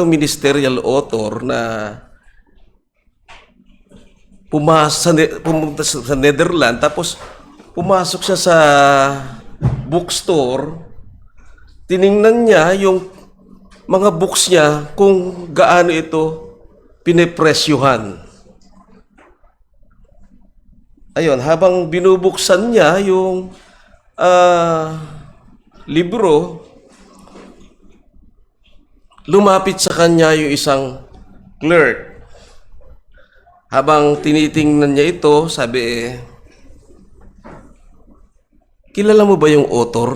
Ministerial author na pumunta sa Netherlands, tapos pumasok siya sa bookstore, tiningnan niya yung mga books niya kung gaano ito pinepresyuhan. Ayun, habang binubuksan niya yung libro, lumapit sa kanya yung isang clerk. Habang tinitingnan niya ito, sabi, kilala mo ba yung author?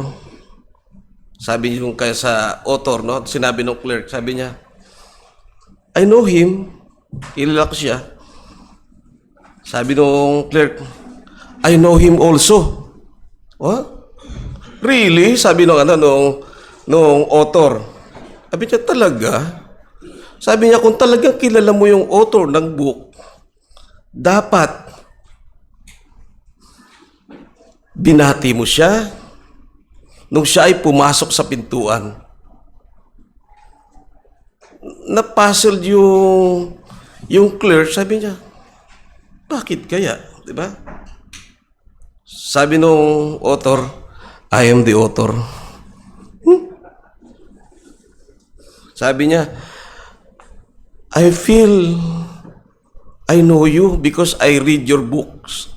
Sabi yung kaya sa author, no? Sinabi ng clerk, sabi niya, I know him. Kilala ko siya. Sabi ng clerk, I know him also. What? Really? Sabi nung author. Sabi niya, talaga? Sabi niya, kung talagang kilala mo yung author ng book, dapat binati mo siya nung siya ay pumasok sa pintuan. Napuzzled yung clerk, sabi niya, bakit kaya? Diba? Sabi nung author, I am the author. Sabi niya, I feel I know you because I read your books.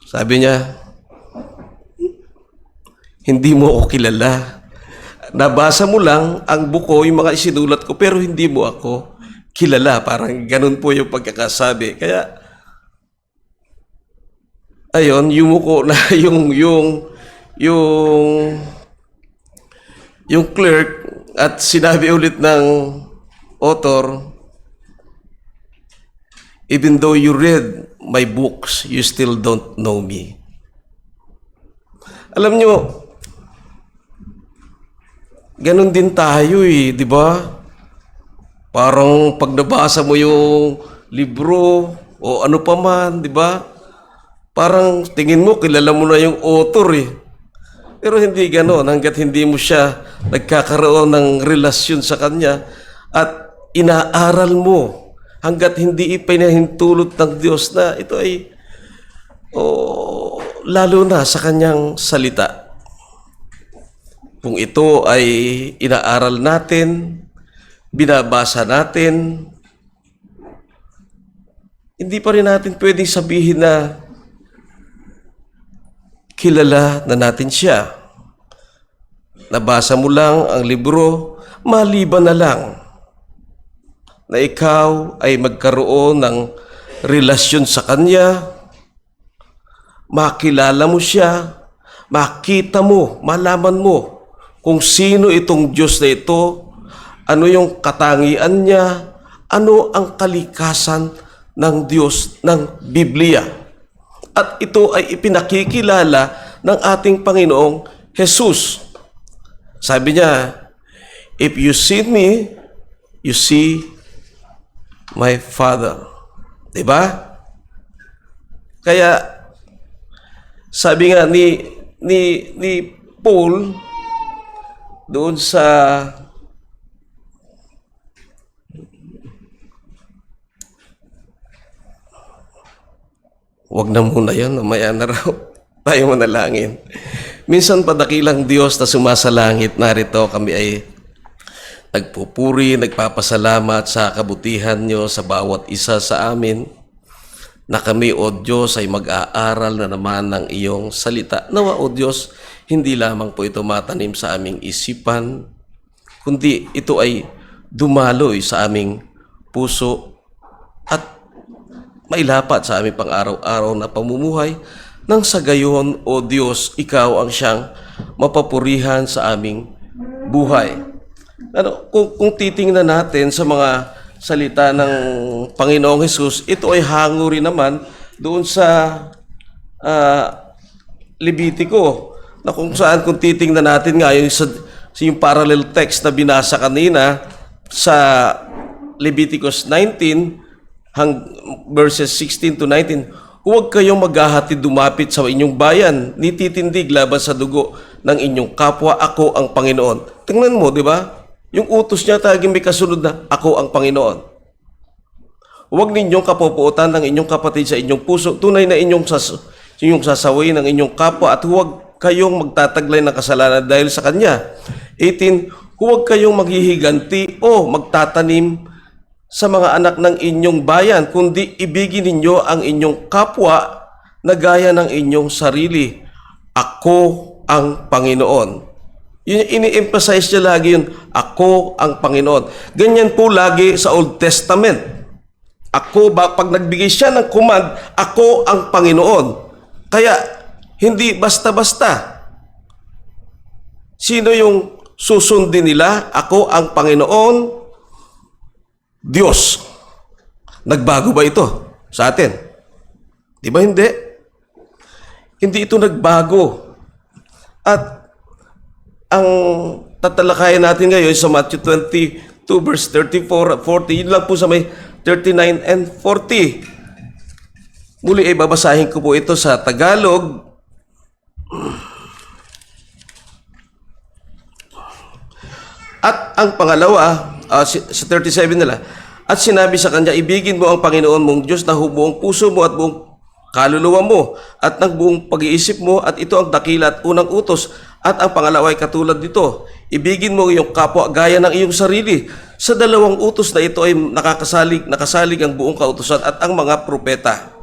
Sabi niya, hindi mo ako kilala. Nabasa mo lang ang buko, yung mga isinulat ko, pero hindi mo ako kilala. Parang ganun po yung pagkakasabi. Kaya, ayun, yumuko na yung clerk at sinabi ulit ng author, even though you read my books, you still don't know me. Alam nyo, ganun din tayo di ba? Parang pag nabasa mo yung libro o ano pa man, di ba? Parang tingin mo, kilala mo na yung author Pero hindi gano'n hanggat hindi mo siya nagkakaroon ng relasyon sa kanya at inaaral mo hanggat hindi ipinahintulot ng Diyos na ito ay lalo na sa kanyang salita. Kung ito ay inaaral natin, binabasa natin, hindi pa rin natin pwedeng sabihin na kilala na natin siya. Nabasa mo lang ang libro, maliban na lang na ikaw ay magkaroon ng relasyon sa Kanya, makilala mo siya, makita mo, malaman mo kung sino itong Diyos na ito, ano yung katangian niya, ano ang kalikasan ng Diyos ng Biblia. At ito ay ipinakikilala ng ating Panginoong Jesus. Sabi niya, if you see me, you see my Father. Diba? Kaya, sabi nga ni Paul, doon sa wag na muna yun, mamaya na raw tayo manalangin. Minsan padakilang Diyos na sumasalangit, narito kami ay nagpupuri, nagpapasalamat sa kabutihan nyo sa bawat isa sa amin, na kami, O Diyos, ay mag-aaral na naman ng iyong salita. Nawa, O Diyos, hindi lamang po ito matanim sa aming isipan, kundi ito ay dumaloy sa aming puso at mailapat sa aming pang-araw-araw na pamumuhay, nang sa gayon, O Diyos, ikaw ang siyang mapapurihan sa aming buhay. Kung titingnan natin sa mga salita ng Panginoong Hesus, ito ay hango rin naman doon sa Levitico, na kung saan kung titingnan natin nga yung parallel text na binasa kanina sa Leviticus 19, verses 16 to 19, huwag kayong maghahatid dumapit sa inyong bayan, ni titindig laban sa dugo ng inyong kapwa, ako ang Panginoon. Tingnan mo, di ba? Yung utos niya taging may kasunod na, ako ang Panginoon. Huwag ninyong kapopuotan ng inyong kapatid sa inyong puso. Tunay na inyong sasawayin ng inyong kapwa at huwag kayong magtataglay ng kasalanan dahil sa Kanya. 18, huwag kayong maghihiganti o magtatanim sa mga anak ng inyong bayan, kundi ibigin ninyo ang inyong kapwa na gaya ng inyong sarili. Ako ang Panginoon. Yun, ini-emphasize niya lagi yun, ako ang Panginoon. Ganyan po lagi sa Old Testament. Pag nagbigay siya ng command, ako ang Panginoon. Kaya, hindi basta-basta. Sino yung susundin nila? Ako ang Panginoon, Diyos. Nagbago ba ito sa atin? Di ba hindi? Hindi ito nagbago. At ang tatalakayan natin ngayon sa Matthew 22 verse 34 at 40, yun lang po sa may 39 and 40. Muli ay babasahin ko po ito sa Tagalog. At ang pangalawa, sa 37 nila, at sinabi sa kanya, ibigin mo ang Panginoon mong Diyos na buong puso mo at buong kaluluwa mo at ng buong pag-iisip mo, at ito ang dakila at unang utos. At ang pangalawa ay katulad dito, ibigin mo iyong kapwa gaya ng iyong sarili. Sa dalawang utos na ito ay nakasalig ang buong kautusan at ang mga propeta.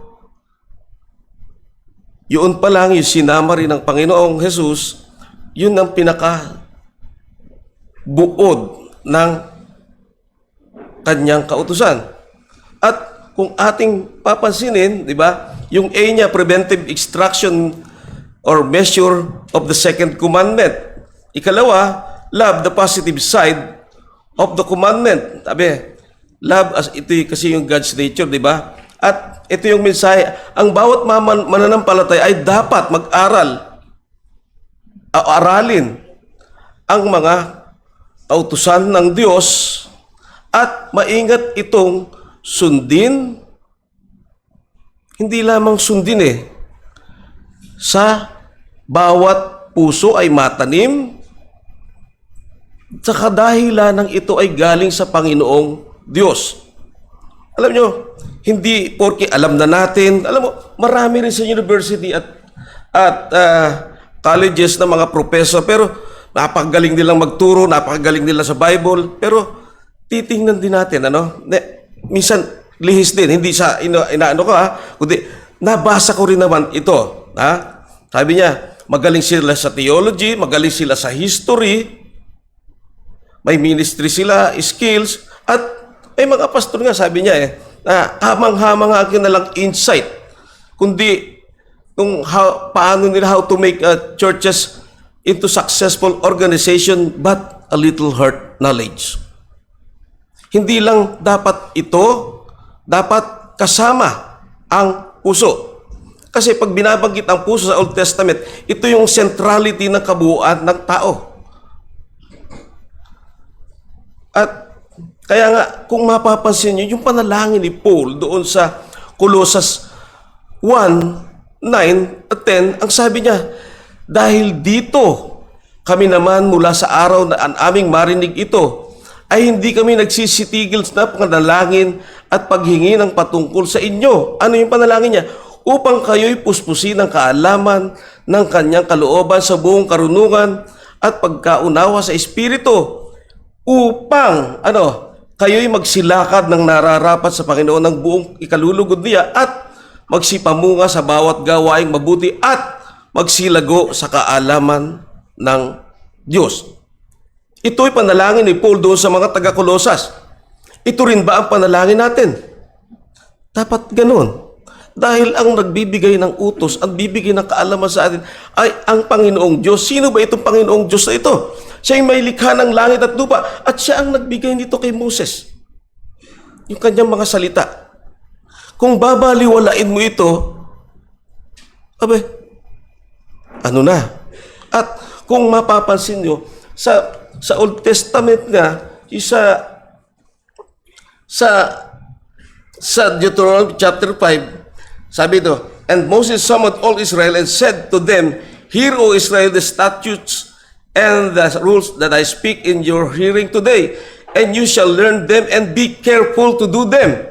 Yun pa lang yung sinama rin ng Panginoong Jesus, yun ang pinaka-buod ng kanyang kautusan. At kung ating papansinin, di ba, yung A niya, preventive extraction or measure of the second commandment. Ikalawa, love the positive side of the commandment. Sabi, love, ito kasi yung God's nature, di ba? At ito yung mensahe, ang bawat mananampalataya ay dapat mag-aral, aralin ang mga kautusan ng Diyos at maingat itong sundin. Hindi lamang sundin sa bawat puso ay matanim, sa kadahilan ng ito ay galing sa Panginoong Diyos. Alam nyo, hindi porke alam na natin, alam mo, marami rin sa university at colleges na mga professor, pero napakagaling nilang magturo, napakagaling nila sa Bible, pero titingnan din natin, minsan lihis din, hindi sa inaano ko kundi nabasa ko rin naman ito, Sabi niya, magaling sila sa theology, magaling sila sa history, may ministry sila, skills, at may mga pastor nga, sabi niya na hamang-hamang akin na lang insight, kundi kung paano nila how to make churches into successful organization, but a little heart knowledge. Hindi lang dapat ito, dapat kasama ang puso. Kasi pag binabanggit ang puso sa Old Testament, ito yung centrality ng kabuuan ng tao. At kaya nga, kung mapapansin nyo, yung panalangin ni Paul doon sa Colossus 1, 9 at 10, ang sabi niya, dahil dito, kami naman mula sa araw na ang aming marinig ito, ay hindi kami nagsisitigil na panalangin at paghingi ng patungkol sa inyo. Ano yung panalangin niya? Upang kayo'y puspusin ng kaalaman ng kanyang kalooban sa buong karunungan at pagkaunawa sa Espiritu, upang kayo'y magsilakad ng nararapat sa Panginoon ng buong ikalulugod niya at magsipamunga sa bawat gawaing mabuti at magsilago sa kaalaman ng Diyos. Ito'y panalangin ni Paul doon sa mga taga-Kolosas. Ito rin ba ang panalangin natin? Dapat ganun. Dahil ang nagbibigay ng utos, ang bibigay ng kaalaman sa atin ay ang Panginoong Diyos. Sino ba itong Panginoong Diyos na ito? Siya yung may likha ng langit at lupa at siya ang nagbigay nito kay Moses. Yung kanyang mga salita. Kung babaliwalain mo ito, ano na? At kung mapapansin nyo, sa Old Testament nga, sa Deuteronomy chapter 5, sabi ito, and Moses summoned all Israel and said to them, hear, O Israel, the statutes and the rules that I speak in your hearing today, and you shall learn them and be careful to do them.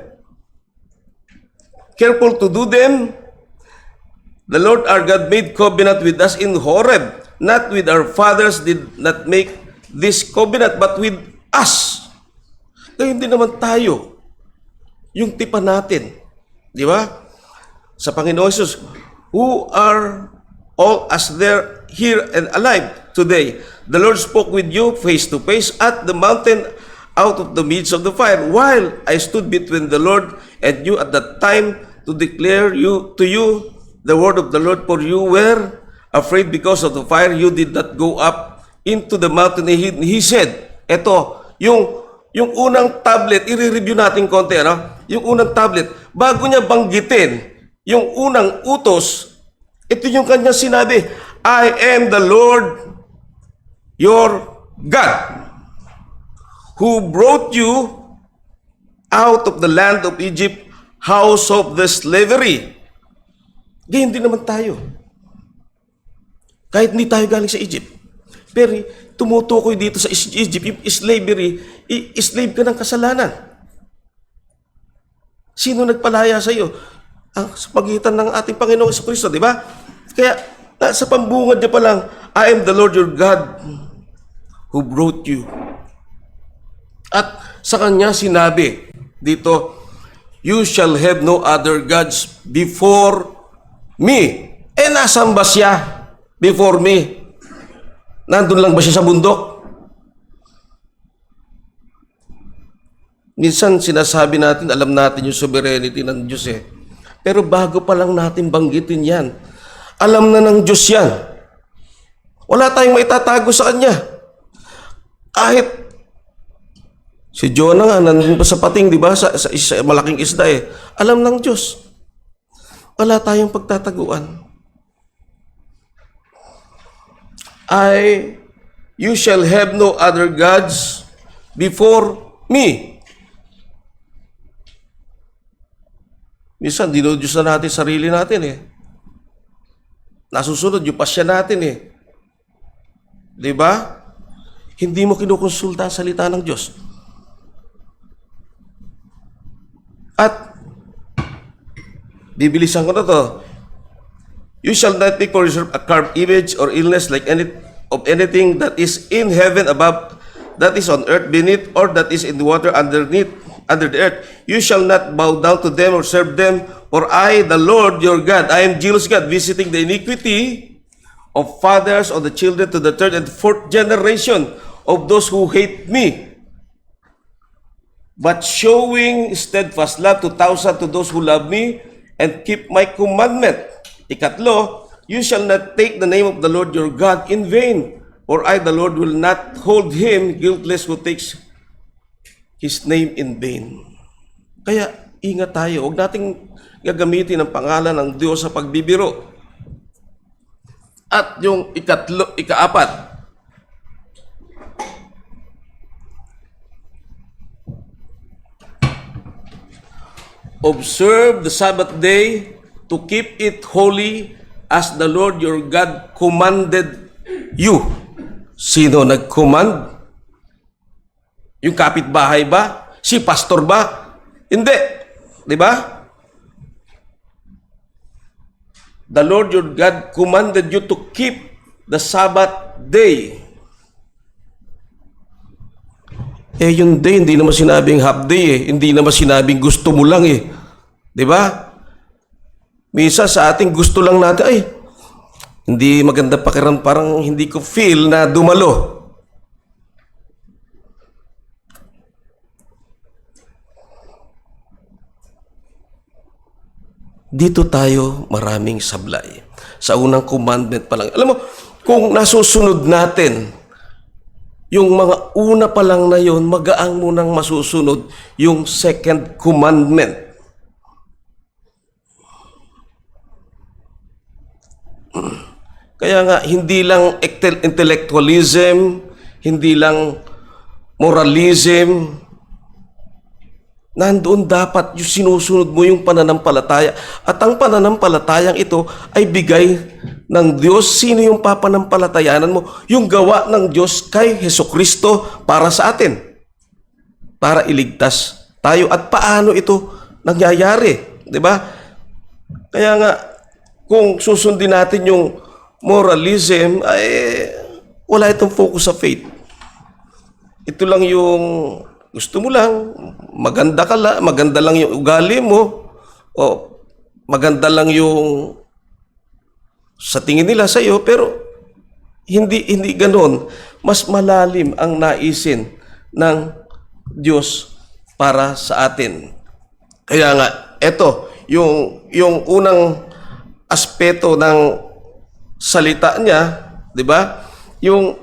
Careful to do them. The Lord our God made covenant with us in Horeb, not with our fathers did not make this covenant, but with us. Kaya hindi naman tayo yung tipan natin. Di ba? Sa Panginoon Jesus, who are all us there here and alive today. The Lord spoke with you face to face at the mountain out of the midst of the fire, while I stood between the Lord and you at that time to declare to you the word of the Lord, for you were afraid because of the fire. You did not go up into the mountain. He said, eto, yung unang tablet, i-review natin konti, ano? Yung unang tablet, bago niya banggitin yung unang utos, ito yung kanya sinabi, I am the Lord your God, who brought you out of the land of Egypt, house of the slavery. Hindi naman tayo. Kahit hindi tayo galing sa Egypt. Pero tumutukoy dito sa Egypt, yung slavery, slave ka ng kasalanan. Sino nagpalaya sa iyo? Sa pagitan ng ating Panginoong Jesucristo, di ba? Kaya, sa pambungad niya pa lang, I am the Lord your God who brought you. At sa kanya sinabi dito, you shall have no other gods before me. Nasan ba siya before me? Nandun lang ba siya sa bundok? Minsan sinasabi natin, alam natin yung sovereignty ng Diyos eh. Pero bago pa lang natin banggitin yan, alam na ng Diyos yan. Wala tayong maitatago sa Kanya. Kahit si Jonah nga, nandun pa sa pating, di ba? Sa malaking isda eh. Alam ng Diyos. Wala tayong pagtataguan. You shall have no other gods before me. Minsan, dinudiyos na natin sarili natin eh. Nasusunod yung pasya natin eh. Di ba? Hindi mo kinukonsulta ang salita ng Diyos. At, bibilisan ko na to. You shall not make for yourself a carved image or illness like anything that is in heaven above, that is on earth beneath, or that is in the water under the earth. You shall not bow down to them or serve them, for I, the Lord your God, I am jealous God, visiting the iniquity of fathers of the children to the third and fourth generation of those who hate me, but showing steadfast love to thousands to those who love me and keep my commandment. Ikatlo, you shall not take the name of the Lord your God in vain, for I, the Lord, will not hold him guiltless who takes his name in vain. Kaya, ingat tayo. Huwag nating gagamitin ang pangalan ng Diyos sa pagbibiro. At yung ikaapat, observe the Sabbath day to keep it holy as the Lord your God commanded you. Sino nag-command? Yung kapitbahay ba? Si pastor ba? Hindi. Di ba? The Lord your God commanded you to keep the Sabbath day. Yung day, hindi naman sinabing half day eh. Hindi naman sinabing gusto mo lang eh. Di ba? Misa sa ating gusto lang natin, ay, hindi maganda pakiram, parang hindi ko feel na dumalo. Dito tayo maraming sablay. Sa unang commandment pa lang. Alam mo, kung nasusunod natin, yung mga una pa lang na yun, magaang munang masusunod yung second commandment. Kaya nga, hindi lang intellectualism, hindi lang moralism, Nandoon dapat yung sinusunod mo yung pananampalataya. At ang pananampalatayang ito ay bigay ng Diyos. Sino yung papananampalatayanan mo? Yung gawa ng Diyos kay Hesukristo para sa atin. Para iligtas tayo. At paano ito nangyayari? Diba? Kaya nga, kung susundin natin yung moralism, ay wala itong focus sa faith. Ito lang yung gusto mo lang, maganda lang yung ugali mo, o maganda lang yung sa tingin nila sa iyo, pero hindi ganoon. Mas malalim ang naisin ng Diyos para sa atin. Kaya nga, eto, yung unang aspeto ng salita niya, di ba? Yung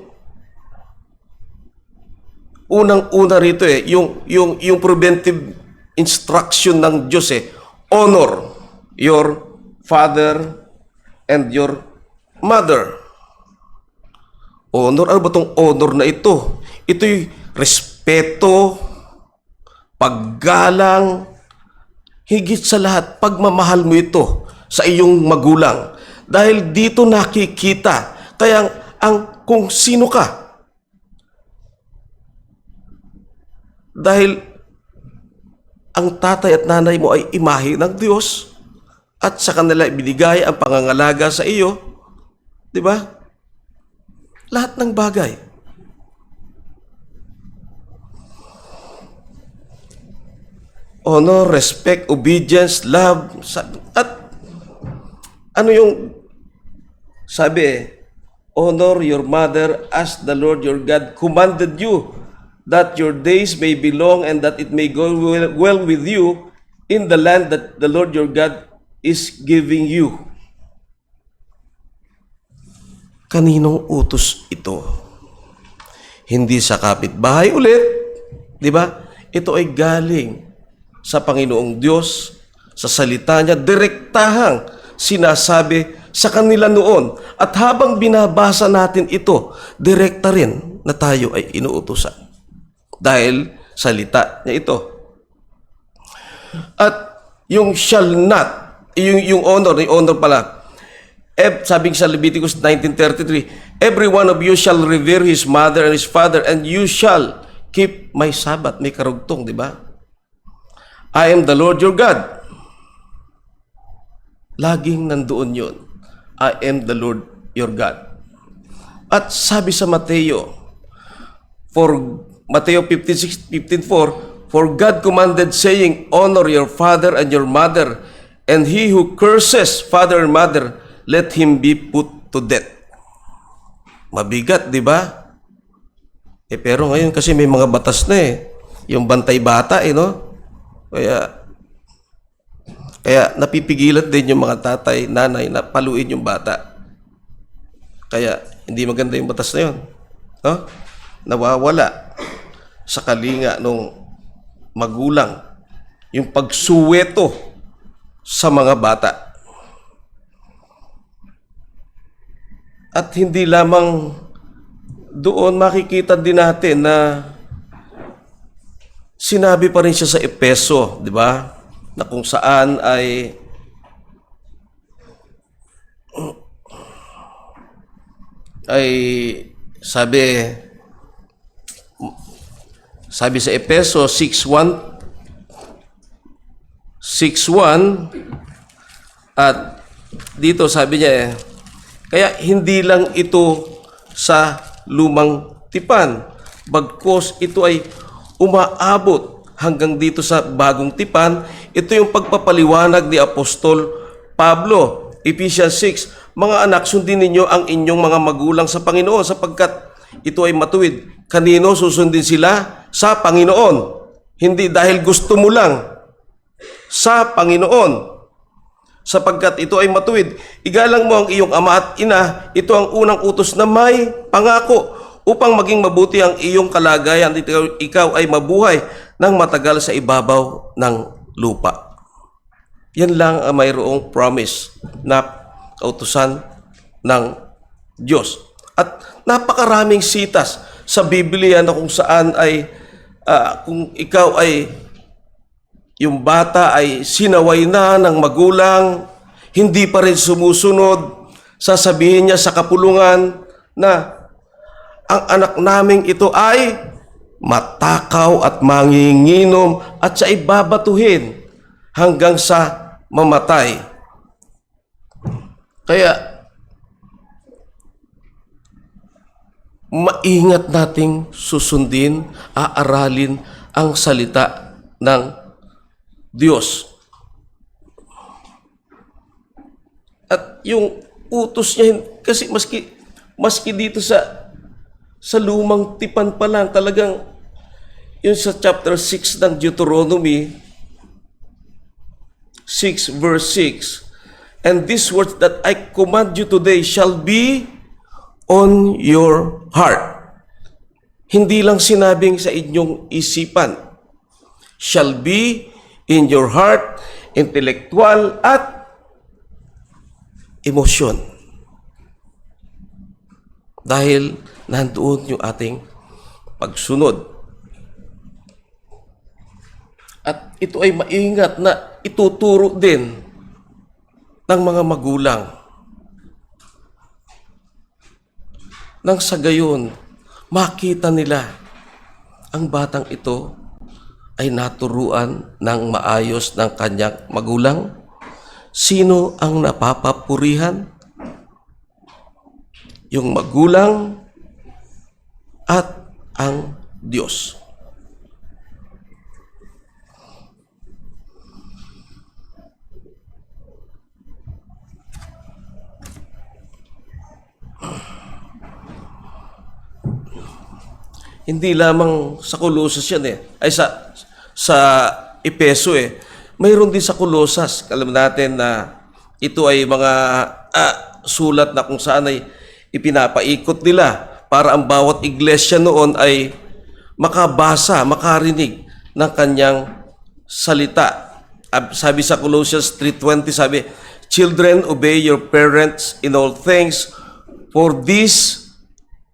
unang-una rito yung preventive instruction ng Diyos honor your father and your mother. Honor, ano ba itong honor na ito? Ito'y respeto, paggalang, higit sa lahat, pagmamahal mo ito sa iyong magulang. Dahil dito nakikita, kaya kung sino ka. Dahil ang tatay at nanay mo ay imahe ng Diyos at sa kanila ibinigay ang pangangalaga sa iyo. Di ba? Lahat ng bagay. Honor, respect, obedience, love. At ano yung sabi honor your mother as the Lord your God commanded you, that your days may be long and that it may go well with you in the land that the Lord your God is giving you. Kaninong utos ito? Hindi sa kapitbahay ulit, di ba? Ito ay galing sa Panginoong Diyos, sa salita niya, direktahang sinasabi sa kanila noon. At habang binabasa natin ito, direkta rin na tayo ay inuutosan. Dahil salita niya ito. At yung shall not, yung honor pala, sabing sa Leviticus 19:33, every one of you shall revere his mother and his father, and you shall keep my Sabbath. May karugtong, di ba? I am the Lord your God. Laging nandoon yun. I am the Lord your God. At sabi sa Mateo 15:4, for God commanded saying, honor your father and your mother, and he who curses father and mother, let him be put to death. Mabigat, di ba? Pero ngayon kasi may mga batas na yung bantay bata no? Kaya napipigilan din yung mga tatay, nanay na paluin yung bata. Kaya hindi maganda yung batas na yun. No? Nawawala sa kalinga ng magulang yung pagsuweto sa mga bata. At hindi lamang doon, makikita din natin na sinabi pa rin siya sa Epeso, di ba? Na kung saan ay sabi sa Epeso 6:1 at dito sabi niya kaya hindi lang ito sa lumang tipan, bagkus ito ay umaabot hanggang dito sa bagong tipan. Ito yung pagpapaliwanag ni Apostol Pablo, Ephesians 6, mga anak, sundin ninyo ang inyong mga magulang sa Panginoon sapagkat ito ay matuwid. Kanino susundin sila? Sa Panginoon. Hindi dahil gusto mo lang. Sa Panginoon. Sapagkat ito ay matuwid. Igalang mo ang iyong ama at ina. Ito ang unang utos na may pangako upang maging mabuti ang iyong kalagayan. Ikaw ay mabuhay ng matagal sa ibabaw ng lupa. Yan lang ang mayroong promise na kautusan ng Diyos. At napakaraming sitas sa Biblia na kung saan ay kung ikaw ay yung bata ay sinaway na ng magulang, hindi pa rin sumusunod, sasabihin niya sa kapulungan na ang anak naming ito ay matakaw at manginginom at siya ay babatuhin hanggang sa mamatay. Kaya, maingat nating susundin, aaralin ang salita ng Diyos. At yung utos niya, kasi maski dito sa lumang tipan pa lang, talagang yun sa chapter 6 ng Deuteronomy 6 verse 6, and these words that I command you today shall be on your heart. Hindi lang sinabing sa inyong isipan. Shall be in your heart, intelektual at emosyon. Dahil nandoon yung ating pagsunod. At ito ay maingat na ituturo din ng mga magulang. Nang sa gayon, makita nila ang batang ito ay naturuan ng maayos ng kanyang magulang. Sino ang napapapurihan? Yung magulang at ang Diyos. Hindi lamang sa Colossus yan ay sa Epeso Mayroon din sa Colossus. Alam natin na ito ay mga sulat na kung saan ay ipinapaikot nila para ang bawat iglesia noon ay makabasa, makarinig ng kanyang salita. Sabi sa Colossians 3:20, sabi, "Children, obey your parents in all things, for this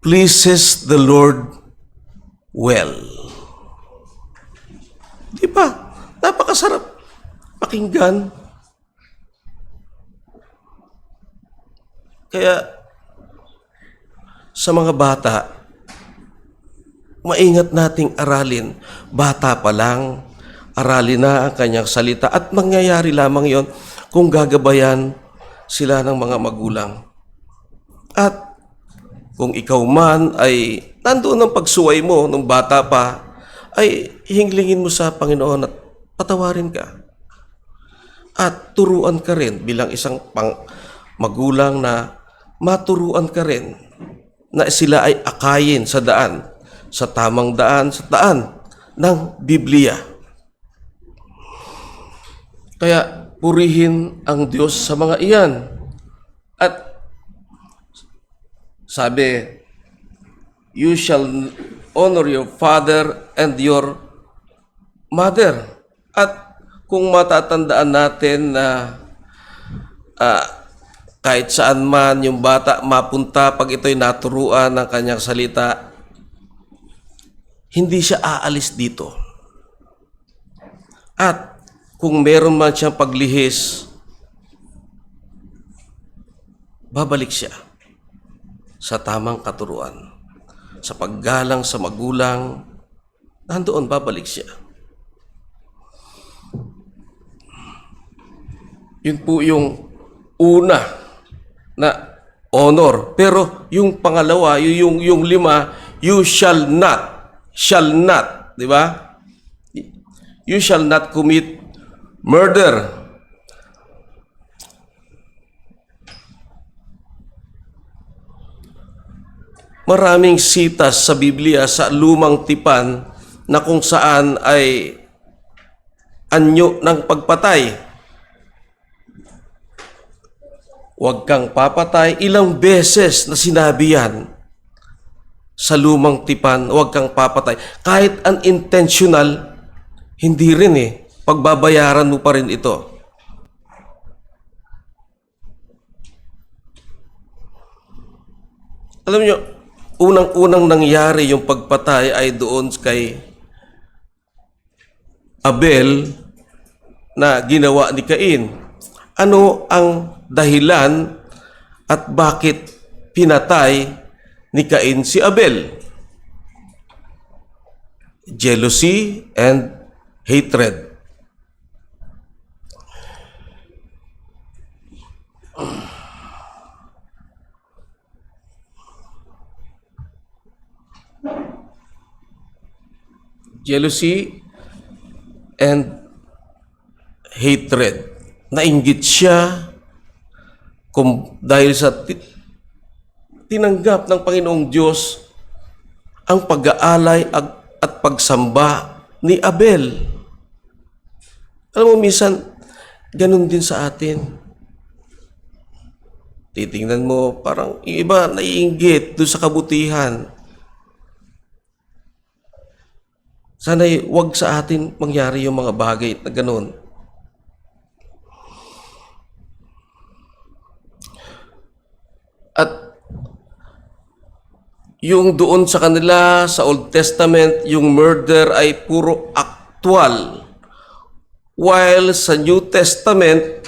pleases the Lord well." Di ba? Napakasarap pakinggan. Kaya sa mga bata, maingat nating aralin. Bata pa lang, aralin na ang kanyang salita at mangyayari lamang yon kung gagabayan sila ng mga magulang. At kung ikaw man ay nandoon ang pagsuway mo nung bata pa, ay hinglingin mo sa Panginoon at patawarin ka. At turuan ka rin bilang isang magulang na maturuan ka rin na sila ay akayin sa daan, sa tamang daan, sa daan ng Biblia. Kaya purihin ang Diyos sa mga iyan. At sabi, you shall honor your father and your mother. At kung matatandaan natin na kahit saan man yung bata mapunta pag ito'y naturuan ng kanyang salita, hindi siya aalis dito. At kung meron man siyang paglihis, babalik siya sa tamang katuruan. Sa paggalang sa magulang, nandoon babalik siya. Yun po yung una na honor. Pero yung pangalawa, yung lima, you shall not. Shall not. Di ba? You shall not commit murder. Maraming sitas sa Biblia sa lumang tipan na kung saan ay anyo ng pagpatay. Huwag kang papatay. Ilang beses na sinabi yan sa lumang tipan, huwag kang papatay. Kahit unintentional, hindi rin pagbabayaran mo pa rin ito. Alam nyo, unang-unang nangyari yung pagpatay ay doon kay Abel na ginawa ni Cain. Ano ang dahilan at bakit pinatay ni Cain si Abel? Jealousy and hatred. Jealousy and hatred. Nainggit siya dahil sa tinanggap ng Panginoong Diyos ang pag-aalay at pagsamba ni Abel. Alam mo, minsan, ganun din sa atin. Titingnan mo, parang yung iba naiinggit doon sa kabutihan. Sana'y wag sa atin mangyari yung mga bagay na ganun. At yung doon sa kanila sa Old Testament, yung murder ay puro aktual. While sa New Testament,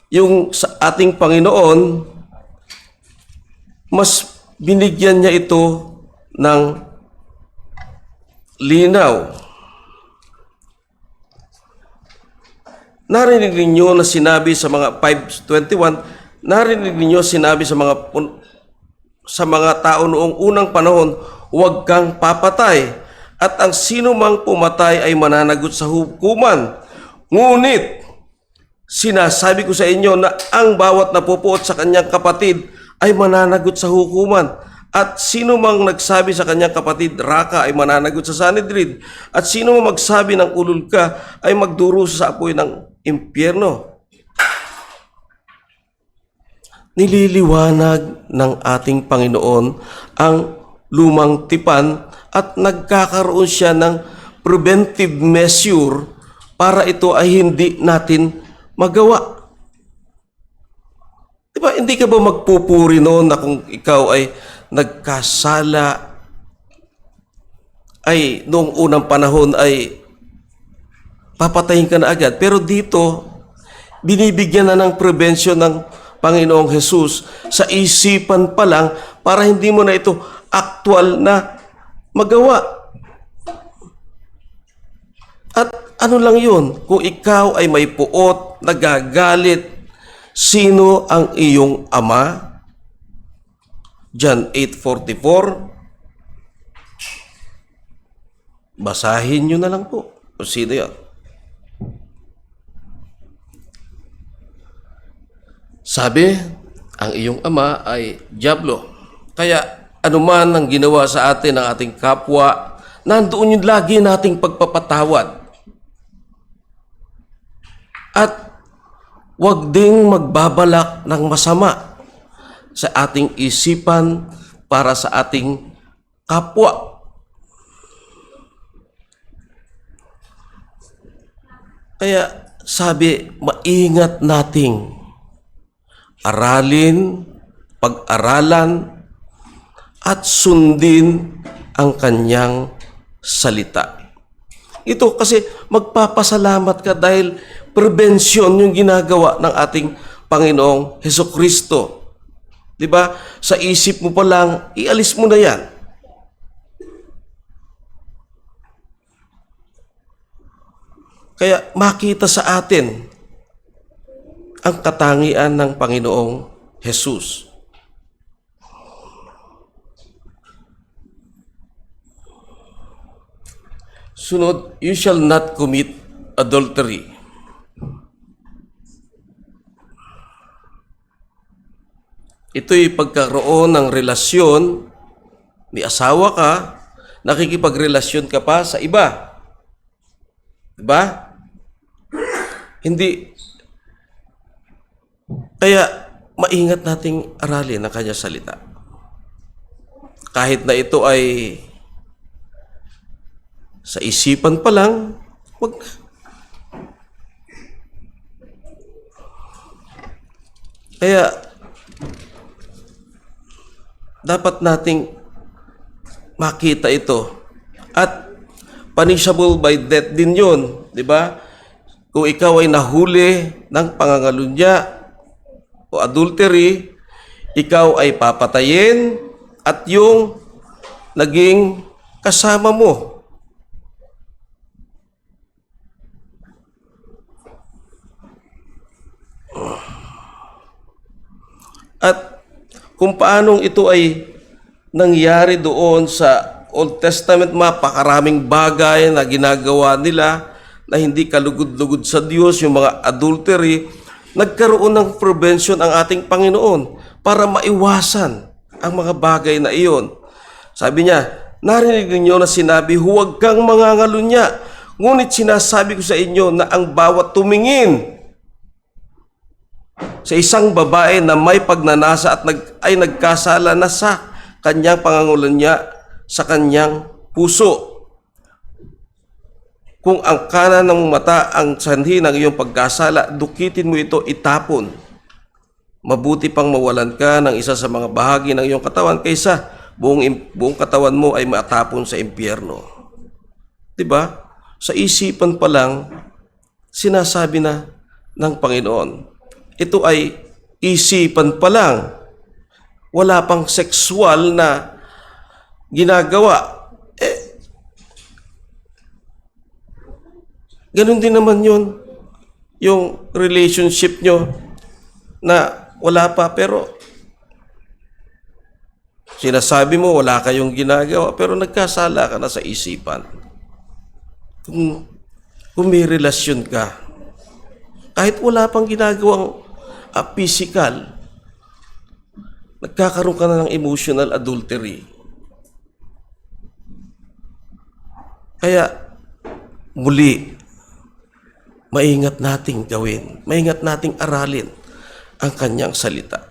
yung sa ating Panginoon, mas binigyan niya ito ng linaw. Narinig ninyo na sinabi sa mga 5:21, narinig ninyo sinabi sa mga tao noong unang panahon, huwag kang papatay, at ang sino mang pumatay ay mananagot sa hukuman. Ngunit, sinasabi ko sa inyo na ang bawat napupuot sa kanyang kapatid ay mananagot sa hukuman. At sino mang nagsabi sa kanyang kapatid, raka, ay mananagot sa Sanhedrin. At sino mang magsabi ng ulol ka, ay magdurusa sa apoy ng impyerno. Nililiwanag ng ating Panginoon ang lumang tipan at nagkakaroon siya ng preventive measure para ito ay hindi natin magawa. Diba, hindi ka ba magpupuri noon na kung ikaw ay nagkasala, ay noong unang panahon ay papatayin ka na agad. Pero dito, binibigyan na ng prevention ng Panginoong Jesus sa isipan pa lang para hindi mo na ito aktual na magawa. At ano lang yun, kung ikaw ay may puot, nagagalit, sino ang iyong ama? John 8:44. Basahin nyo na lang po. O sino yan? Sabi, ang iyong ama ay dyablo. Kaya anuman ang ginawa sa atin ng ating kapwa, nandoon yung lagi nating pagpapatawad. At huwag ding magbabalak ng masama sa ating isipan para sa ating kapwa. Kaya sabi, maingat nating aralin, pag-aralan, at sundin ang kanyang salita. Ito kasi magpapasalamat ka dahil prevention yung ginagawa ng ating Panginoong Hesukristo. Diba? Sa isip mo pa lang, ialis mo na yan. Kaya makita sa atin ang katangian ng Panginoong Jesus. Sunod, you shall not commit adultery. Ito'y pagkaroon ng relasyon, may asawa ka, nakikipagrelasyon ka pa sa iba. Diba? Hindi. Kaya, maingat nating aralin ang kanyang salita. Kahit na ito ay sa isipan pa lang, wag na. Kaya, dapat nating makita ito. At punishable by death din yun. Diba? Kung ikaw ay nahuli ng pangangalunya o adultery, ikaw ay papatayin at yung naging kasama mo. At kung paanong ito ay nangyari doon sa Old Testament, mapakaraming bagay na ginagawa nila na hindi kalugod-lugod sa Diyos, yung mga adultery, nagkaroon ng prevention ang ating Panginoon para maiwasan ang mga bagay na iyon. Sabi niya, narinig ninyo na sinabi, huwag kang mangangalunya. Ngunit sinasabi ko sa inyo na ang bawat tumingin sa isang babae na may pagnanasa at ay nagkasala na sa kanyang pangangalunya sa kanyang puso. Kung ang kanan ng mata ang sanhi ng iyong pagkasala, dukitin mo ito, itapon. Mabuti pang mawalan ka ng isa sa mga bahagi ng iyong katawan kaysa buong katawan mo ay matapon sa impyerno. Diba? Sa isipan pa lang, sinasabi na ng Panginoon. Ito ay isipan pa lang. Wala pang sexual na ginagawa. Ganun din naman yun, yung relationship nyo na wala pa, pero sinasabi mo wala kayong ginagawa, pero nagkasala ka na sa isipan. Kung may relasyon ka, kahit wala pang ginagawang physical, nagkakaroon ka na ng emotional adultery. Kaya, muli, maingat nating gawin, maingat nating aralin ang kanyang salita.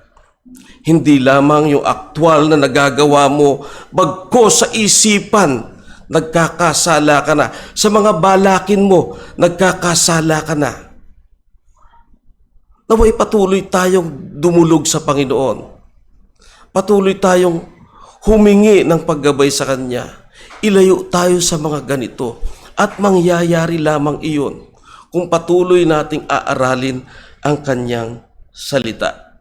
Hindi lamang yung aktwal na nagagawa mo, bagko sa isipan, nagkakasala ka na. Sa mga balakin mo, nagkakasala ka na. Naway patuloy tayong dumulog sa Panginoon. Patuloy tayong humingi ng paggabay sa Kanya. Ilayo tayo sa mga ganito at mangyayari lamang iyon kung patuloy nating aaralin ang kanyang salita.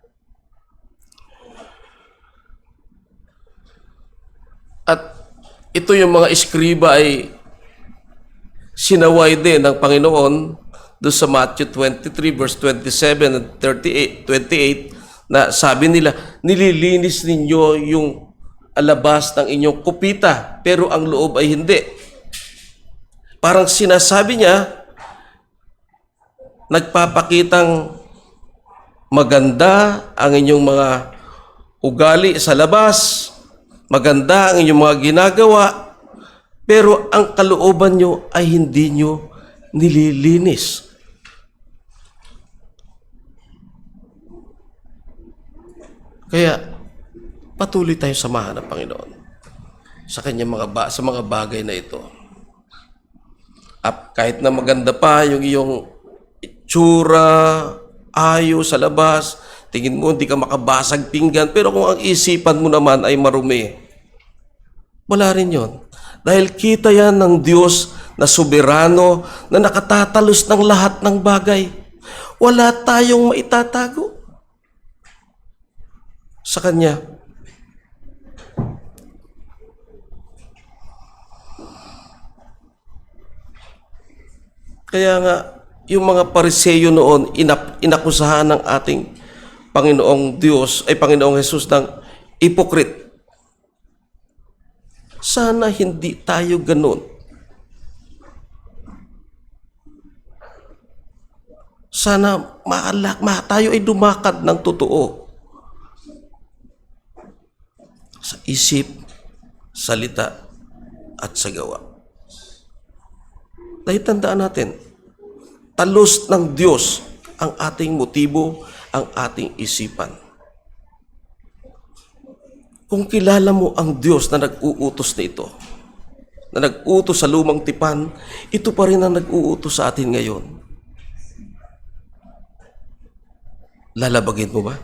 At ito yung mga eskriba ay sinaway din ng Panginoon doon sa Matthew 23 verse 27 and 28 na sabi nila, nililinis ninyo yung alabas ng inyong kupita pero ang loob ay hindi. Parang sinasabi niya, nagpapakitang maganda ang inyong mga ugali sa labas, maganda ang inyong mga ginagawa, pero ang kalooban nyo ay hindi nyo nililinis. Kaya patuloy tayong samahan ng Panginoon sa kanyang sa mga bagay na ito. At kahit na maganda pa yung iyong itsura, ayos sa labas, tingin mo hindi ka makabasag pinggan, pero kung ang isipan mo naman ay marumi, wala rin yon. Dahil kita yan ng Diyos na soberano, na nakatatalos ng lahat ng bagay. Wala tayong maitatago sa Kanya. Kaya nga, yung mga Pariseyo noon, inakusahan ng ating Panginoong Diyos, ay Panginoong Jesus ng hypocrite. Sana hindi tayo ganun. Sana tayo ay dumakad ng totoo sa isip, salita, at sa gawa. Dahil tandaan natin, talos ng Diyos ang ating motibo, ang ating isipan. Kung kilala mo ang Diyos na nag-uutos na ito, na nag-uutos sa lumang tipan, ito pa rin ang nag-uutos sa atin ngayon. Lalabagin mo ba?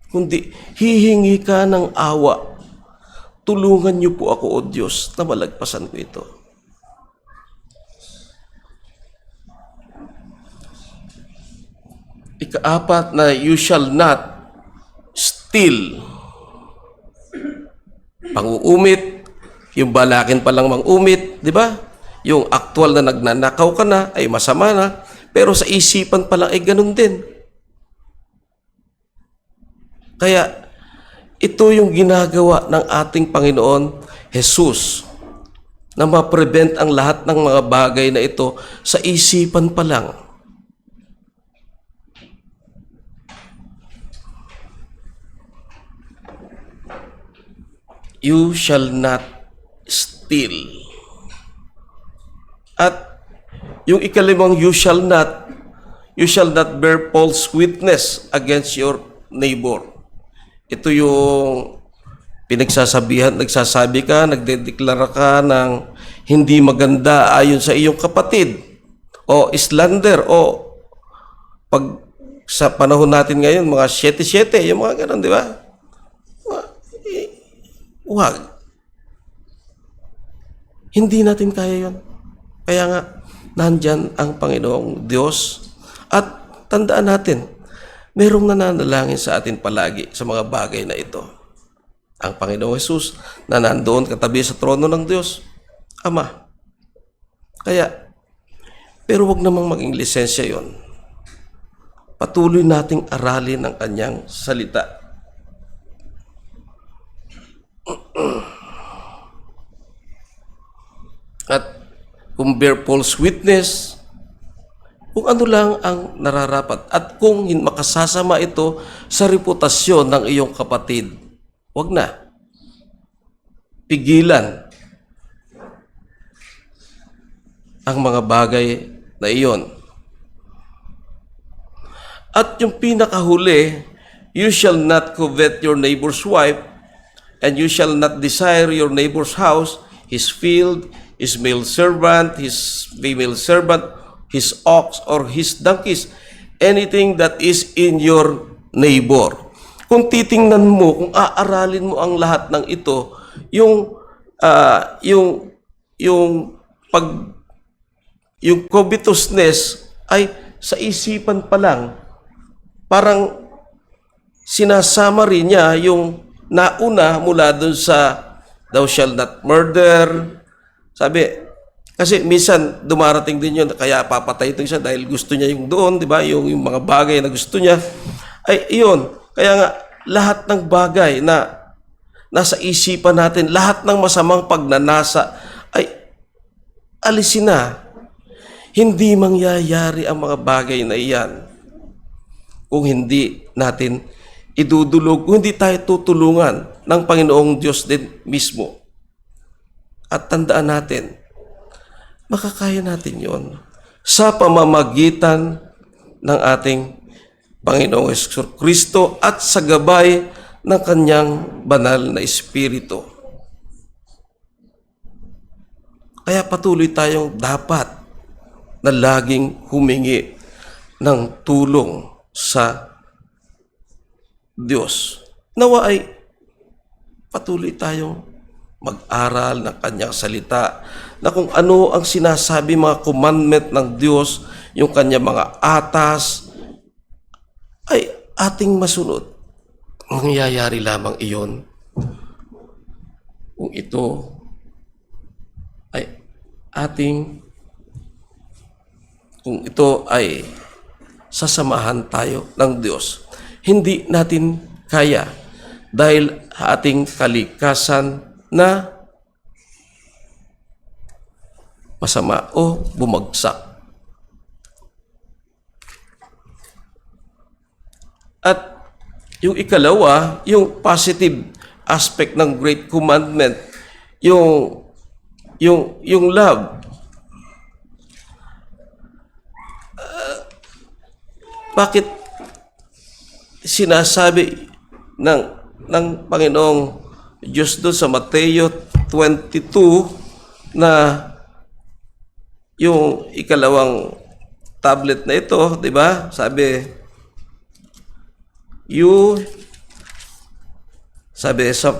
Kundi hihingi ka ng awa. Tulungan niyo po ako, O Diyos, na malagpasan ko ito. Ikaapat na you shall not steal. Pang-uumit, yung balakin pa lang mang-umit, di ba? Yung actual na nagnanakaw ka na ay masama na, pero sa isipan pa lang ay ganun din. Kaya ito yung ginagawa ng ating Panginoon Jesus na ma-prevent ang lahat ng mga bagay na ito sa isipan pa lang. You shall not steal. At yung ikalimang you shall not bear false witness against your neighbor. Ito yung nagsasabi ka, nagdedeklara ka ng hindi maganda ayon sa iyong kapatid. O slander, o pag sa panahon natin ngayon, mga 7-7, yung mga ganun, di ba? Huwag. Hindi natin kaya yun. Kaya nga, nandyan ang Panginoong Diyos. At tandaan natin, merong nananalangin sa atin palagi sa mga bagay na ito. Ang Panginoong Jesus na nandoon katabi sa trono ng Diyos, Ama. Kaya, pero wag namang maging lisensya yon. Patuloy nating aralin ang kanyang salita. At kung bear false witness, kung ano lang ang nararapat at kung makasasama ito sa reputasyon ng iyong kapatid, wag na. Pigilan ang mga bagay na iyon. At yung pinakahuli, you shall not covet your neighbor's wife, and you shall not desire your neighbor's house, his field, his male servant, his female servant, his ox, or his donkeys, anything that is in your neighbor. Kung titingnan mo, kung aaralin mo ang lahat ng ito, yung covetousness ay sa isipan pa lang, parang sinasama rin niya yung nauna mula dun sa thou shall not murder. Sabi, kasi minsan dumarating din yun, kaya papatay ito siya dahil gusto niya yung doon, di ba? Yung mga bagay na gusto niya. Ay, iyon. Kaya nga, lahat ng bagay na nasa isipan natin, lahat ng masamang pagnanasa, ay alisin na. Hindi mangyayari ang mga bagay na iyan kung hindi natin idudulog, kung hindi tayo tutulungan ng Panginoong Diyos din mismo. At tandaan natin, makakaya natin yon sa pamamagitan ng ating Panginoong Hesus Kristo at sa gabay ng Kanyang banal na Espiritu. Kaya patuloy tayong dapat na laging humingi ng tulong sa Diyos. Nawa ay patuloy tayong mag-aral ng Kanyang salita na kung ano ang sinasabi mga commandment ng Diyos, yung Kanyang mga atas, ay ating masunod. Mangyayari lamang iyon kung ito ay kung ito ay sasamahan tayo ng Diyos. Hindi natin kaya dahil ating kalikasan na masama o bumagsak. At yung ikalawa, yung positive aspect ng Great Commandment, yung love. Bakit sinasabi ng Panginoong Diyos doon sa Mateo 22 na yung ikalawang tablet na ito, di ba? Sabi sa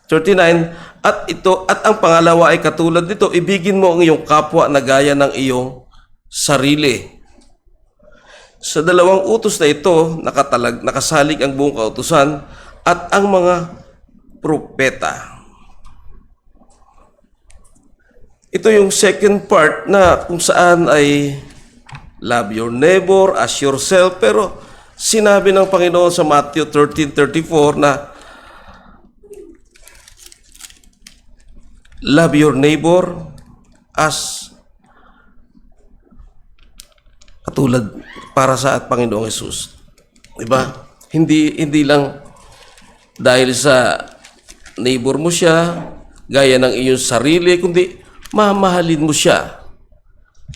39, at ang pangalawa ay katulad nito, ibigin mo ang iyong kapwa na gaya ng iyong sarili. Sa dalawang utos na ito, nakasalig ang buong kautusan at ang mga propeta. Ito yung second part na kung saan ay love your neighbor as yourself, pero sinabi ng Panginoon sa Matthew 13:34 na love your neighbor as katulad para sa Panginoong Hesus. Diba? Hindi lang dahil sa neighbor mo siya, gaya ng iyong sarili, kundi mamahalin mo siya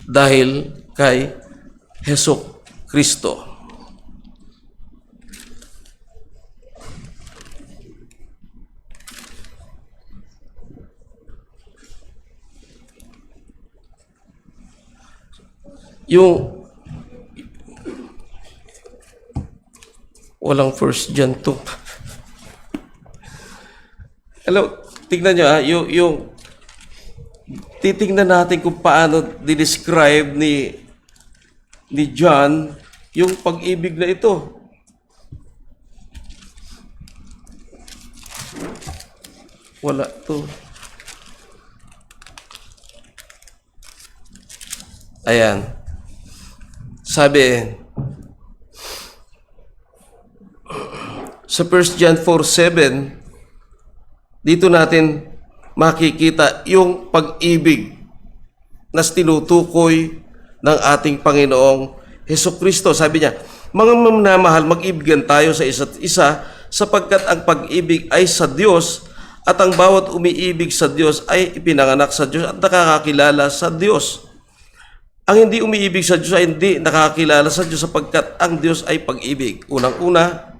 dahil kay Hesus Kristo. Yung walang first John 2. Hello, tignan nyo yung titingnan natin kung paano describe ni John yung pag-ibig na ito. Wala to. Ayan. Sabi, sa 1 John 4:7, dito natin makikita yung pag-ibig na tinutukoy ng ating Panginoong Hesukristo. Sabi niya, mga minamahal, mag-ibigan tayo sa isa't isa sapagkat ang pag-ibig ay sa Diyos at ang bawat umiibig sa Diyos ay ipinanganak sa Diyos at nakakakilala sa Diyos. Ang hindi umiibig sa Diyos ay hindi nakakilala sa Diyos sapagkat ang Diyos ay pag-ibig. Unang-una,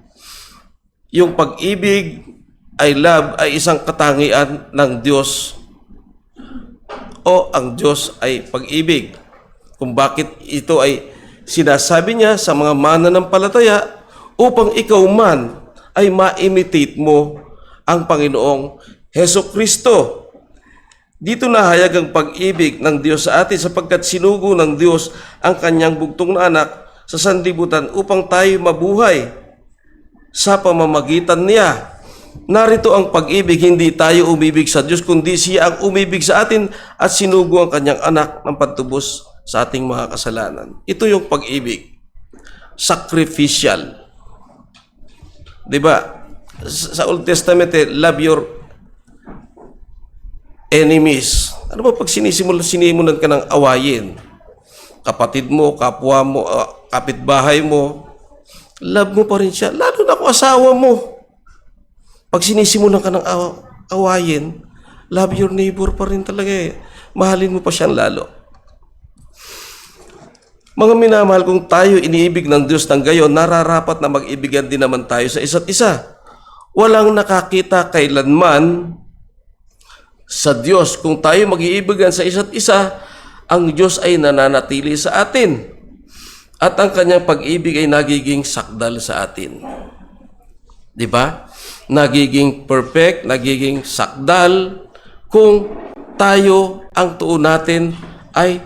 yung pag-ibig ay love ay isang katangian ng Diyos o ang Diyos ay pag-ibig. Kung bakit ito ay sinasabi niya sa mga mananampalataya upang ikaw man ay ma-imitate mo ang Panginoong Hesukristo. Dito nahayag ang pag-ibig ng Diyos sa atin sapagkat sinugo ng Diyos ang kanyang bugtong na anak sa sanlibutan upang tayo mabuhay sa pamamagitan niya. Narito ang pag-ibig, hindi tayo umibig sa Diyos, kundi siya ang umibig sa atin at sinugo ang kanyang anak ng pagtubos sa ating mga kasalanan. Ito yung pag-ibig. Sacrificial. Diba? Sa Old Testament, love your enemies. Ano ba pag sinimulan ka ng awayin? Kapatid mo, kapwa mo, kapitbahay mo, love mo pa rin siya. Lalo na kung asawa mo. Pag sinisimulan ka ng awayin, love your neighbor pa rin talaga eh. Mahalin mo pa siyang lalo. Mga minamahal, kung tayo iniibig ng Diyos ng gayon, nararapat na mag-ibigan din naman tayo sa isa't isa. Walang nakakita kailanman sa Diyos. Kung tayo mag-iibigan sa isa't isa, ang Diyos ay nananatili sa atin. At ang kanyang pag-ibig ay nagiging sakdal sa atin. Diba? Nagiging perfect, nagiging sakdal kung tayo, ang tuon natin ay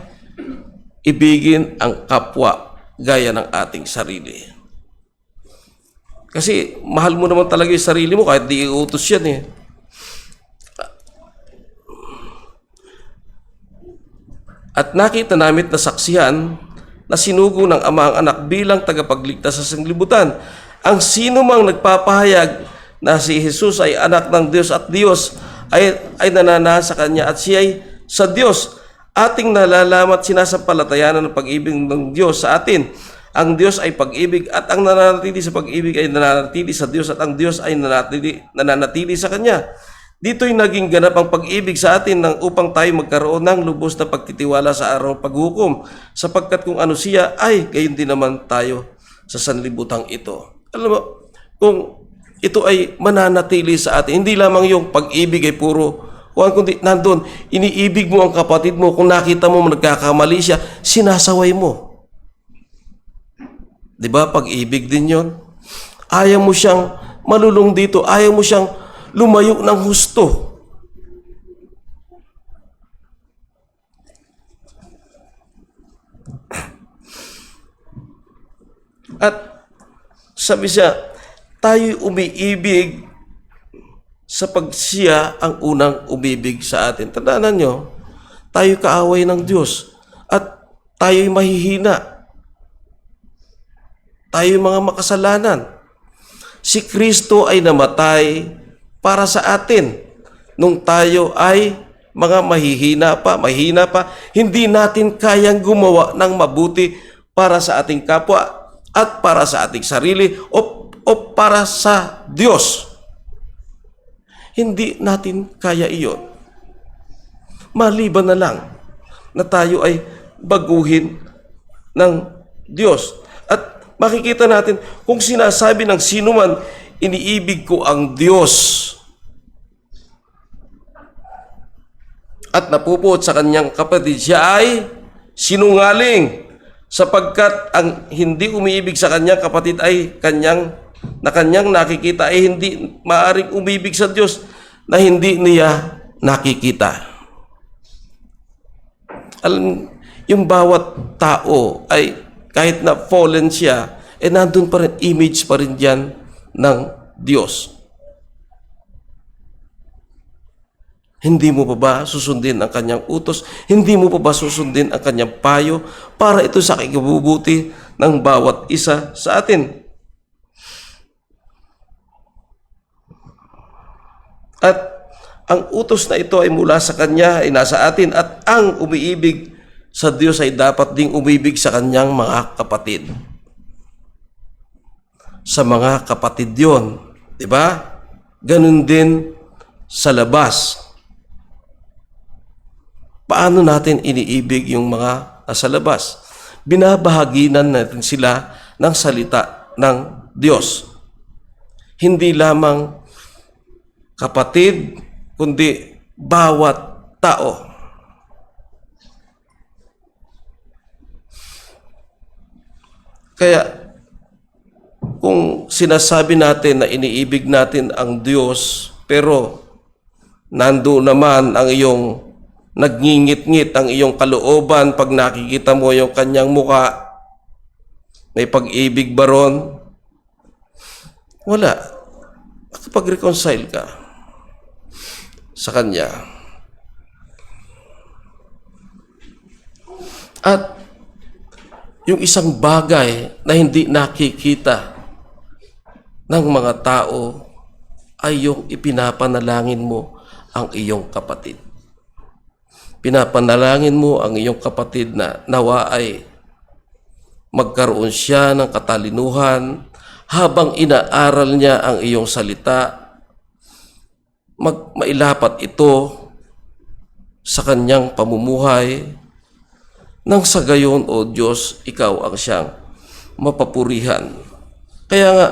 ibigin ang kapwa gaya ng ating sarili. Kasi mahal mo naman talaga yung sarili mo kahit di iutos yan eh. At nakita namin na saksihan na sinugo ng Ama ang anak bilang tagapagligtas sa sanglibutan. Ang sino mang nagpapahayag na si Jesus ay anak ng Diyos at Diyos ay nananahan sa Kanya at siya ay sa Diyos. Ating nalalaman at sinasampalatayanan ng pag-ibig ng Diyos sa atin. Ang Diyos ay pag-ibig at ang nananatili sa pag-ibig ay nananatili sa Diyos at ang Diyos ay nananatili sa Kanya. Dito'y naging ganap ang pag-ibig sa atin nang upang tayo magkaroon ng lubos na pagtitiwala sa araw ng paghukom, sapagkat kung ano siya ay gayon din naman tayo sa sanlibutang ito. Alam mo, kung ito ay mananatili sa atin, hindi lamang yung pag-ibig ay puro kundi nandun, iniibig mo ang kapatid mo, kung nakita mo nagkakamali siya, sinasaway mo. Diba? Pag-ibig din yon. Ayaw mo siyang malulong dito, ayaw mo siyang lumayo ng husto. At sabi siya, tayo'y umiibig sapag siya ang unang umibig sa atin. Tandaan nyo, tayo kaaway ng Diyos at tayo'y mahihina. Tayo'y mga makasalanan. Si Kristo ay namatay para sa atin. Nung tayo ay mga mahina pa, hindi natin kayang gumawa ng mabuti para sa ating kapwa at para sa ating sarili o para sa Diyos. Hindi natin kaya iyon. Maliban na lang na tayo ay baguhin ng Diyos. At makikita natin kung sinasabi ng sino man, iniibig ko ang Diyos at napupuot sa kanyang kapatid, siya ay sinungaling, sapagkat ang hindi umiibig sa kanyang kapatid ay kanyang nakikita ay hindi maaring umibig sa Diyos na hindi niya nakikita. Alam, yung bawat tao ay kahit na fallen siya, nandun pa rin, image pa rin dyan ng Diyos. Hindi mo pa ba susundin ang kanyang utos? Hindi mo pa ba susundin ang kanyang payo para ito sa ikabubuti ng bawat isa sa atin? At ang utos na ito ay mula sa Kanya, ay nasa atin, at ang umiibig sa Diyos ay dapat ding umibig sa kanyang mga kapatid. Sa mga kapatid yon, di ba? Ganun din sa labas. Paano natin iniibig yung mga nasa labas? Binabahaginan natin sila ng salita ng Diyos. Hindi lamang kapatid, kundi bawat tao. Kaya, kung sinasabi natin na iniibig natin ang Diyos, pero nandoon naman ang iyong nagngingit-ngit ang iyong kalooban pag nakikita mo yung kanyang muka, may pag-ibig ba ron? Wala. Makapag-reconcile ka sa Kanya. At yung isang bagay na hindi nakikita ng mga tao ay yung ipinapanalangin mo ang iyong kapatid. Pinapanalangin mo ang iyong kapatid na nawa ay magkaroon siya ng katalinuhan habang inaaral niya ang iyong salita, mailapat ito sa kanyang pamumuhay, nang sa gayon, O Diyos, ikaw ang siyang mapapurihan. Kaya nga,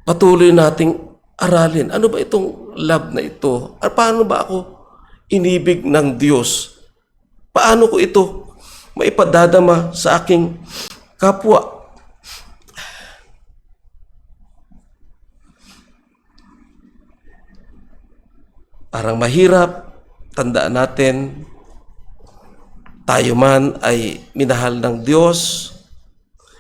patuloy nating aralin, ano ba itong love na ito? At paano ba ako inibig ng Diyos? Paano ko ito maipadadama sa aking kapwa? Parang mahirap, tandaan natin, tayo man ay minahal ng Diyos,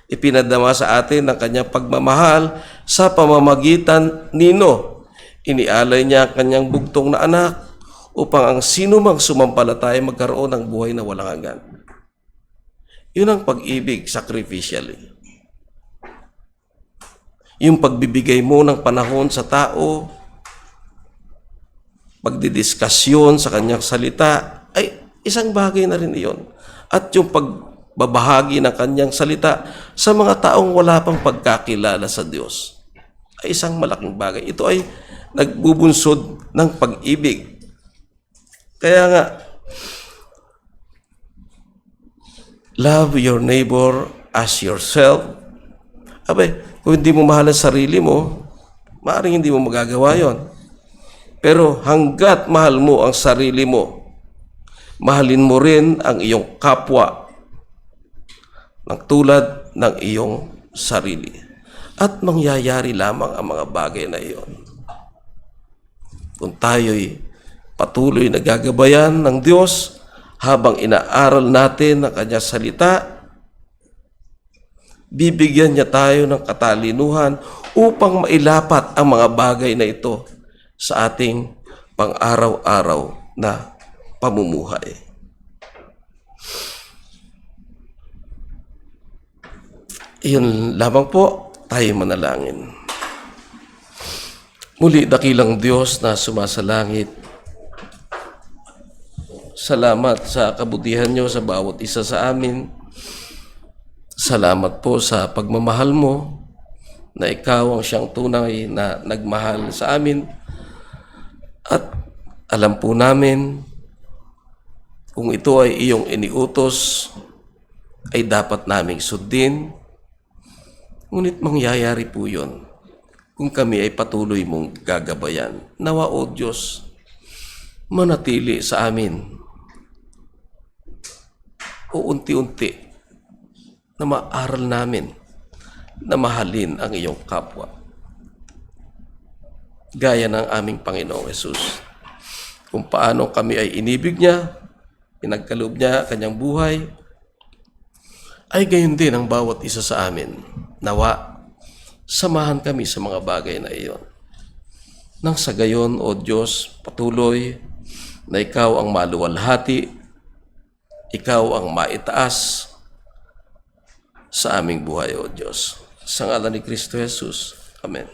ipinadama sa atin ang kanyang pagmamahal sa pamamagitan nino. Inialay niya ang kanyang bugtong na anak upang ang sino mang sumampalataya magkaroon ng buhay na walang hanggan. Yun ang pag-ibig sacrificially. Yung pagbibigay mo ng panahon sa tao, pagdidiskasyon sa kanyang salita, ay isang bagay na rin iyon. At yung pagbabahagi ng kanyang salita sa mga taong wala pang pagkakilala sa Diyos ay isang malaking bagay. Ito ay nagbubunsod ng pag-ibig. Kaya nga, love your neighbor as yourself. Abay, kung hindi mo mahal ang sarili mo, maaaring hindi mo magagawa yon. Pero hanggat mahal mo ang sarili mo, mahalin mo rin ang iyong kapwa ng tulad ng iyong sarili. At mangyayari lamang ang mga bagay na iyon kung tayo'y patuloy na gagabayan ng Diyos habang inaaral natin ang Kanyang salita, bibigyan niya tayo ng katalinuhan upang mailapat ang mga bagay na ito sa ating pang-araw-araw na pamumuhay. Iyon lamang po, tayo manalangin. Muli, dakilang Diyos na sumasalangit, salamat sa kabutihan niyo sa bawat isa sa amin. Salamat po sa pagmamahal mo na ikaw ang siyang tunay na nagmahal sa amin. At alam po namin kung ito ay iyong iniutos ay dapat naming sundin. Ngunit mangyayari po yun kung kami ay patuloy mong gagabayan. Nawa, O Diyos, manatili sa amin o unti-unti na maaral namin na mahalin ang iyong kapwa. Gaya ng aming Panginoong Hesus, kung paano kami ay inibig niya, pinagkaloob niya kanyang buhay, ay gayon din ang bawat isa sa amin. Nawa, samahan kami sa mga bagay na iyon. Nang sa gayon, O Diyos, patuloy na ikaw ang maluwalhati, ikaw ang maitaas sa aming buhay, O Diyos. Sa ngalan ni Kristo Jesus. Amen.